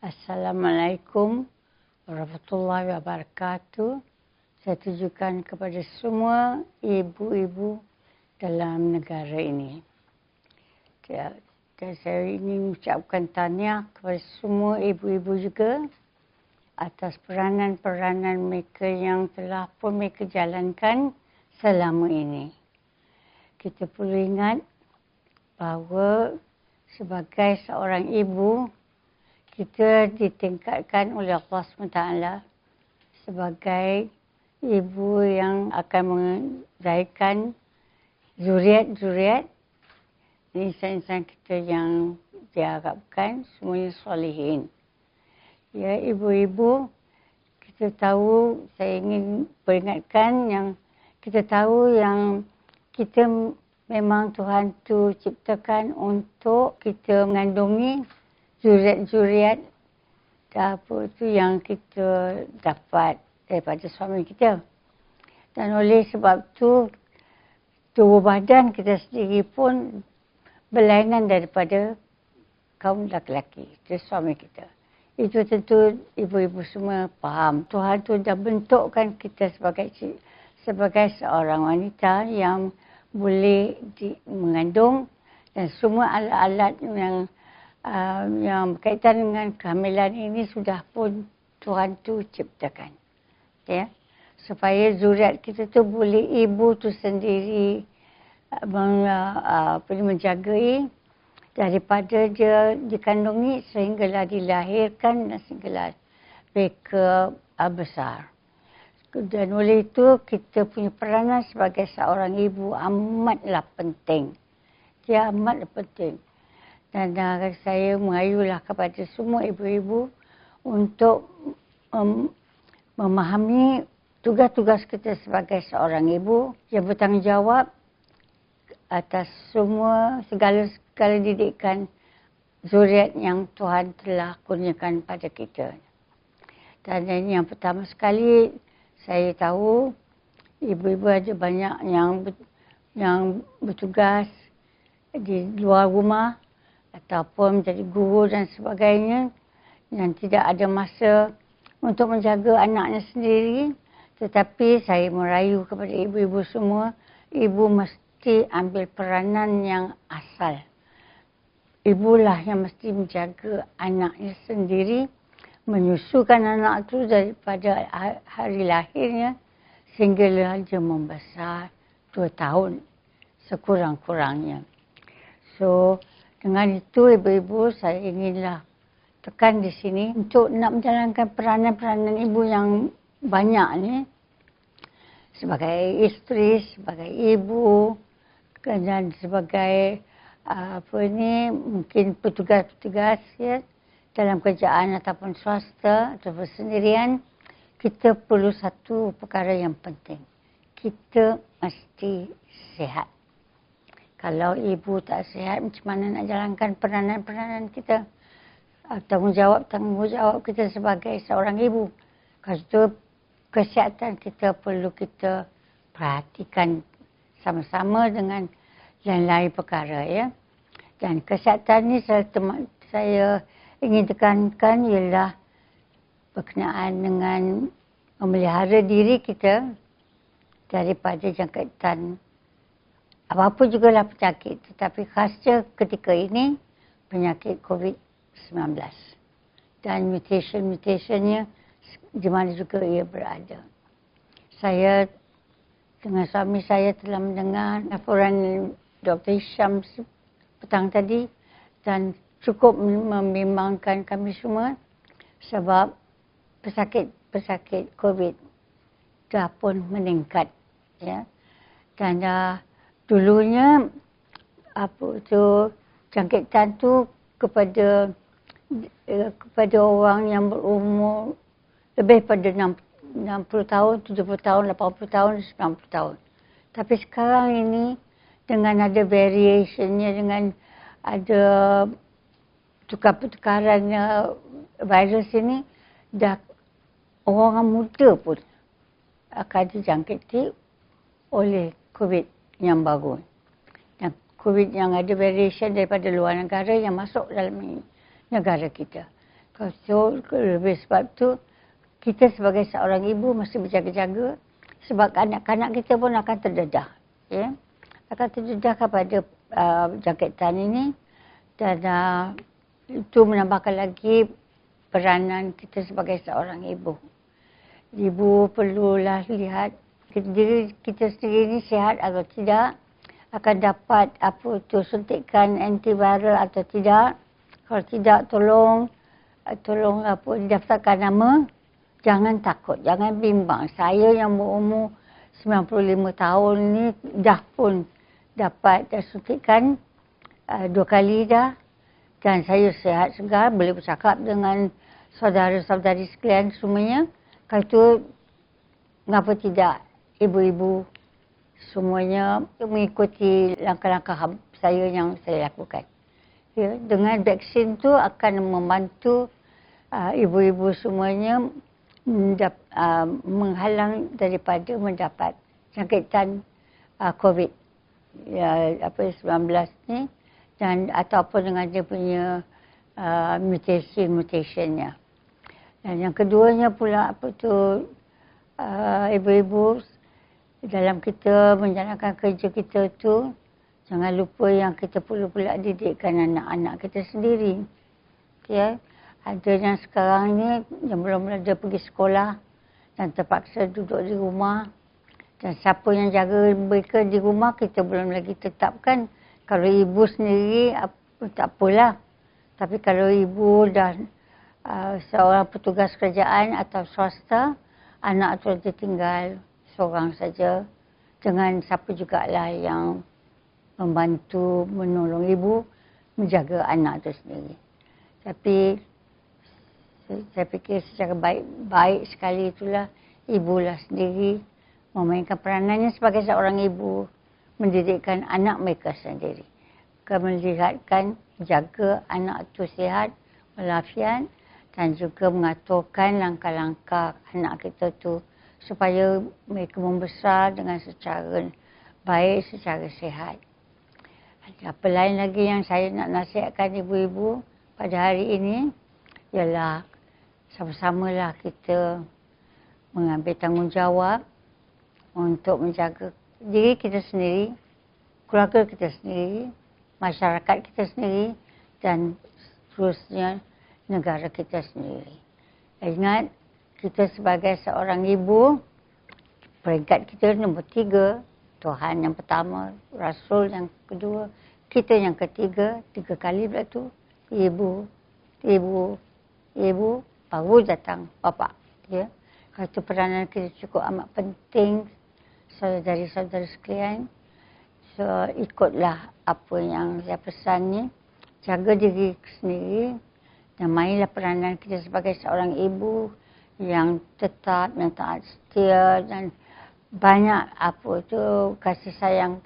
Assalamualaikum warahmatullahi wabarakatuh. Saya tujukan kepada semua ibu-ibu dalam negara ini. Dan saya ingin mengucapkan tahniah kepada semua ibu-ibu juga atas peranan-peranan mereka yang telah pun mereka jalankan selama ini. Kita perlu ingat bahawa sebagai seorang ibu, kita ditingkatkan oleh Allah SWT sebagai ibu yang akan melahirkan zuriat-zuriat insan-insan kita yang diharapkan semuanya solehin. Ya, ibu-ibu, kita tahu, saya ingin peringatkan yang kita tahu yang kita memang Tuhan tu ciptakan untuk kita mengandungi zuriat-zuriat apa itu yang kita dapat daripada suami kita. Dan oleh sebab tu tubuh badan kita sendiri pun berlainan daripada kaum lelaki, itu suami kita. Itu tentu ibu-ibu semua faham. Tuhan tu dah bentukkan kita sebagai seorang wanita yang boleh mengandung, dan semua alat-alat yang berkaitan dengan kehamilan ini sudah pun Tuhan tu ciptakan. Ya, supaya zuriat kita tu boleh ibu tu sendiri menjagai daripada dia dikandungi sehinggalah dilahirkan dan sehinggalah mereka besar. Dan oleh itu kita punya peranan sebagai seorang ibu amatlah penting. Dia amatlah penting. Dan saya mengayuhlah kepada semua ibu-ibu untuk memahami tugas-tugas kita sebagai seorang ibu yang bertanggungjawab atas segala didikan zuriat yang Tuhan telah kurniakan pada kita. Dan yang pertama sekali, saya tahu ibu-ibu ada banyak yang bertugas di luar rumah ataupun menjadi guru dan sebagainya, yang tidak ada masa untuk menjaga anaknya sendiri. Tetapi saya merayu kepada ibu-ibu semua, ibu mesti ambil peranan yang asal. Ibulah yang mesti menjaga anaknya sendiri, menyusukan anak itu daripada hari lahirnya sehinggalah dia membesar 2 tahun sekurang-kurangnya. So, dengan itu ibu-ibu, saya inginlah tekan di sini untuk nak menjalankan peranan-peranan ibu yang banyak ni, sebagai isteri, sebagai ibu, dan sebagai mungkin petugas-petugas ya, dalam kerjaan ataupun swasta ataupun sendirian. Kita perlu satu perkara yang penting. Kita mesti sihat. Kalau ibu tak sihat, macam mana nak jalankan peranan-peranan kita? Tanggungjawab kita sebagai seorang ibu. Kalau itu kesihatan kita perlu kita perhatikan sama-sama dengan lain-lain perkara, ya. Dan kesihatan ni saya ingin tekankan ialah berkenaan dengan memelihara diri kita daripada jangkitan apa-apa jugalah penyakit, tetapi khasnya ketika ini penyakit COVID-19 dan mutation-mutationnya di mana juga ia berada. Saya dengan suami saya telah mendengar laporan Dr. Hisham petang tadi dan cukup membimbangkan kami semua sebab pesakit COVID dah pun meningkat, ya. Dan dulunya jangkitan tu kepada orang yang berumur lebih pada 60 tahun, 70 tahun, 80 tahun, 90 tahun. Tapi sekarang ini dengan ada variationnya, dengan ada tukar-pertukarannya virus ini, dah orang muda pun akan dijangkiti oleh COVID yang baru. Dan COVID yang ada variation daripada luar negara yang masuk dalam negara kita. So, lebih sebab tu, kita sebagai seorang ibu mesti berjaga-jaga sebab anak-anak kita pun akan terdedah. Ya? Akan terdedah kepada jangkitan ini dan itu menambahkan lagi peranan kita sebagai seorang ibu. Ibu perlulah lihat diri kita sendiri ini sihat atau tidak, akan dapat suntikan antiviral atau tidak. Kalau tidak, tolong didaftarkan nama. Jangan takut, jangan bimbang. Saya yang berumur 95 tahun ni dah pun dapat suntikan 2 kali dah. Dan saya sihat segar, boleh bercakap dengan saudara-saudari sekalian semuanya. Kalau itu, mengapa tidak ibu-ibu semuanya mengikuti langkah-langkah saya yang saya lakukan. Ya, dengan vaksin tu akan membantu ibu-ibu semuanya menghalang daripada mendapat jangkitan COVID 19 ni dan ataupun dengan dia punya mutation-nya. Dan yang keduanya pula ibu-ibu dalam kita menjalankan kerja kita tu, jangan lupa yang kita perlu pula didikkan anak-anak kita sendiri. Ya. Ada yang sekarang ni yang belum ada pergi sekolah dan terpaksa duduk di rumah. Dan siapa yang jaga mereka di rumah kita belum lagi tetapkan. Kalau ibu sendiri tak apalah. Tapi kalau ibu dan seorang petugas kerajaan atau swasta, anak tu ditinggal seorang saja dengan siapa jugalah yang membantu menolong ibu menjaga anak tu sendiri. Tapi saya fikir secara baik sekali itulah ibulah sendiri memainkan peranannya sebagai seorang ibu mendidikkan anak mereka sendiri. Melihatkan jaga anak itu sihat, walafiat dan juga mengaturkan langkah-langkah anak kita tu supaya mereka membesar dengan secara baik, secara sihat. Apa lain lagi yang saya nak nasihatkan ibu-ibu pada hari ini ialah sama-samalah kita mengambil tanggungjawab untuk menjaga diri kita sendiri, keluarga kita sendiri, masyarakat kita sendiri dan seterusnya negara kita sendiri. Ingat, kita sebagai seorang ibu, peringkat kita nombor 3, Tuhan yang pertama, Rasul yang kedua, kita yang ketiga, 3 kali pula tu, ibu, baru datang bapa. Ya. Kalau itu peranan kita cukup amat penting, saudari-saudari sekalian. So, ikutlah apa yang saya pesan ni. Jaga diri sendiri dan mainlah peranan kita sebagai seorang ibu yang tetap, yang taat setia dan banyak kasih sayang,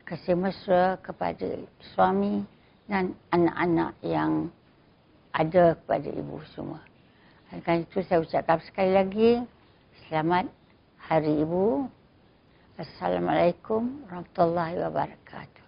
kasih mesra kepada suami dan anak-anak yang ada kepada ibu semua. Karena itu saya ucapkan sekali lagi, selamat Hari Ibu. Assalamualaikum warahmatullahi wabarakatuh.